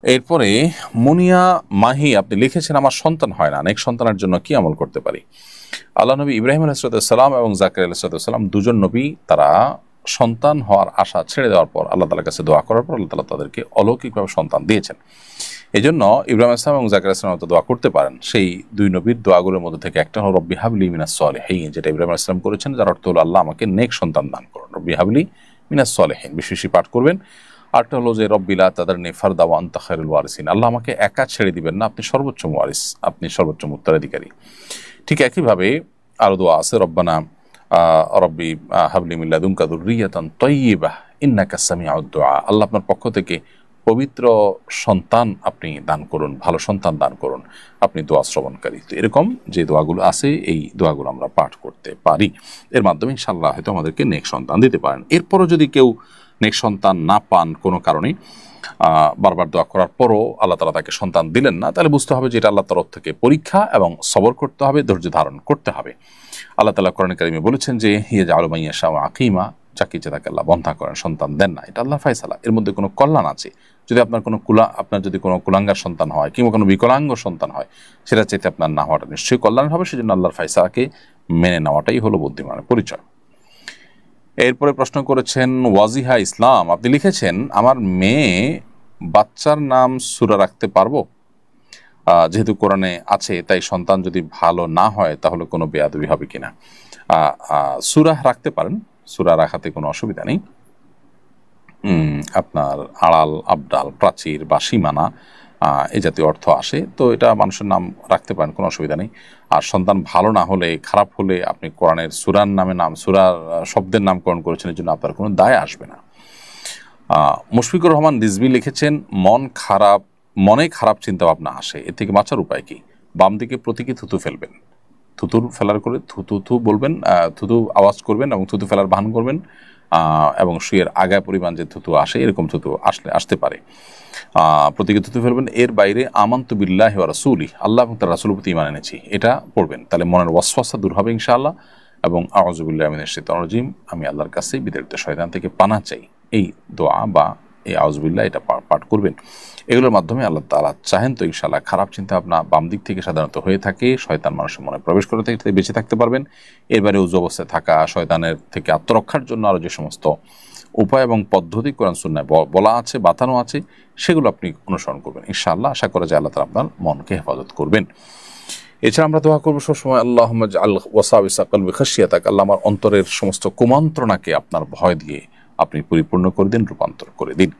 এরপরে মুনিয়া মাহি আপনি লিখেছেন, আমার সন্তান হয় না, নেক সন্তানের জন্য কি আমল করতে পারি? আল্লাহ নবী ইব্রাহিম আলাইহিসসালাম এবং জাকারিয়া আলাইহিসসালাম দুজন নবী, তারা সন্তান হওয়ার আশা ছেড়ে দেওয়ার পর আল্লাহ তাআলার কাছে দোয়া করার পর আল্লাহ তাআলা তাদেরকে অলৌকিকভাবে সন্তান দিয়েছেন। এই জন্য ইব্রাহিম আলাইহিস সালাম এবং জাকারিয়া আলাইহিস সালাম দোয়া করতে পারেন। সেই দুই নবীর দোয়াগুলোর মধ্যে থেকে একটা হলো রব্বি হাবলি মিনাস সলিহিন, যেটা ইব্রাহিম আলাইহিস সালাম করেছেন, যার অর্থ হলো আল্লাহ আমাকে নেক সন্তান দান করুন। রব্বি হাবলি মিনাস সলিহিন বেশি পাঠ করবেন। আরেকটা হলো যে রব্বি লা তাদারনি ফারদা ওয়া আনতা খায়রুল ওয়ারিসিন, আল্লাহ আমাকে একা ছেড়ে দিবেন না, আপনি সর্বোচ্চ ওয়ারিস, আপনি সর্বোচ্চ উত্তরাধিকারী। ঠিক একইভাবে আরো দোয়া আছে, রব্বানা রব্বি হাবলি মিন লাদুনকা যুররিয়াতান তাইয়্যিবাহ ইন্নাকা সামিউদ দুআ, আল্লাহ আপনার পক্ষ থেকে পবিত্র সন্তান আপনি দান করুন, ভালো সন্তান দান করুন, আপনি দোয়া শ্রবণকারী। তো এরকম যে দোয়াগুলো আছে, এই দোয়াগুলো আমরা পাঠ করতে পারি, এর মাধ্যমে ইনশাআল্লাহ হয়তো আমাদেরকে নেক সন্তান দিতে পারেন। এরপরও যদি কেউ নেক সন্তান না পান কোনো কারণে, বারবার দোয়া করার পরও আল্লাহ তাআলা তাকে সন্তান দিলেন না, তাহলে বুঝতে হবে যে এটা আল্লাহর তরফ থেকে পরীক্ষা, এবং সবর করতে হবে, ধৈর্য ধারণ করতে হবে। আল্লাহ তাআলা কোরআনে কারিমে বলেছেন যে ইয়াজআলু মান ইয়াশাউ আকিমা, যাকে ইচ্ছা তাকে আল্লাহ বন্ধা করেন, সন্তান দেন না, এটা আল্লাহর ফয়সালা। এর মধ্যে কোনো কল্যাণ আছে। যদি আপনার যদি কোনো কুলাঙ্গার সন্তান হয় কিংবা কোনো বিকলাঙ্গ সন্তান হয়, সেটা চাইতে আপনার না হওয়াটা নিশ্চয়ই কল্যাণ হবে। সেজন্য আল্লাহর ফয়সালাকে মেনে নেওয়াটাই হলো বুদ্ধিমানের পরিচয়। এরপরে প্রশ্ন করেছেন ওয়াজিহা ইসলাম, আপনি লিখেছেন, আমার মেয়ে বাচ্চার নাম সূরা রাখতে পারবো? যেহেতু কোরআনে আছে, তাই সন্তান যদি ভালো না হয় তাহলে কোনো বেয়াদবি হবে কিনা? সূরা রাখতে পারেন, সূরা রাখাতে কোনো অসুবিধা নেই। আপনার আড়াল, আবডাল, প্রাচীর বা সীমানা এই জাতীয় অর্থ আসে, তো এটা মানুষের নাম রাখতে পারেন, কোনো অসুবিধা নেই। আর সন্তান ভালো না হলে, খারাপ হলে, আপনি কোরআনের সূরার নামে সূরার শব্দের নামকরণ করেছেন, এর জন্য আপনার কোনো দায় আসবে না। মুশফিকুর রহমান রিজভী লিখেছেন, মনে খারাপ চিন্তা ভাবনা আসে, এর থেকে বাঁচার উপায় কি? বাম দিকে প্রতীকী থুতু ফেলবেন, থুতুর ফেলার করে থুতু বলবেন, থুতু আওয়াজ করবেন এবং থুতু ফেলার ভান করবেন, এবং শুয়ের আগায় পরিমাণ যে থুতু আসে, এরকম থুতু আসতে পারে, প্রতীকী থুতু ফেলবেন। এর বাইরে আমানতু বিল্লাহি ওয়া রাসূলিহি, আল্লাহ এবং তার রাসূলের প্রতি ঈমান এনেছি, এটা পড়বেন, তাহলে মনের ওয়াসওয়াসা দূর হবে ইনশাআল্লাহ। এবং আউযু বিল্লাহি মিনাশ শাইতানির রাজিম, আমি আল্লাহর কাছে বিতাড়িত শয়তান থেকে পানাহ চাই, এই দোয়া বা এই আউযু বিল্লাহ এটা পাঠ করবেন। এগুলোর মাধ্যমে আল্লাহ তাআলা চাহেন তো ইনশাআল্লাহ খারাপ চিন্তা ভাবনা বাম দিক থেকে সাধারণত হয়ে থাকে, শয়তান মানুষের মনে প্রবেশ করে থেকে বেঁচে থাকতে পারবেন। এর বাইরে উযু অবস্থায় থাকা, শয়তানের থেকে আত্মরক্ষার জন্য আরও যে সমস্ত উপায় এবং পদ্ধতি কোরআন সুন্নাহয় বলা আছে, বাতানো আছে, সেগুলো আপনি অনুসরণ করবেন ইনশাআল্লাহ। আশা করা যায় আল্লাহ তাআলা আপনার মনকে হেফাজত করবেন। এছাড়া আমরা দোয়া করবো সবসময়, আল্লাহুম্মা ইজআল ওয়াসাওয়িসা কলবি খাশিয়াতাক, আল্লাহ আমার অন্তরের সমস্ত কুমন্ত্রণাকে আপনার ভয় দিয়ে আপনি পরিপূর্ণ করে দিন, রূপান্তর করে দিন।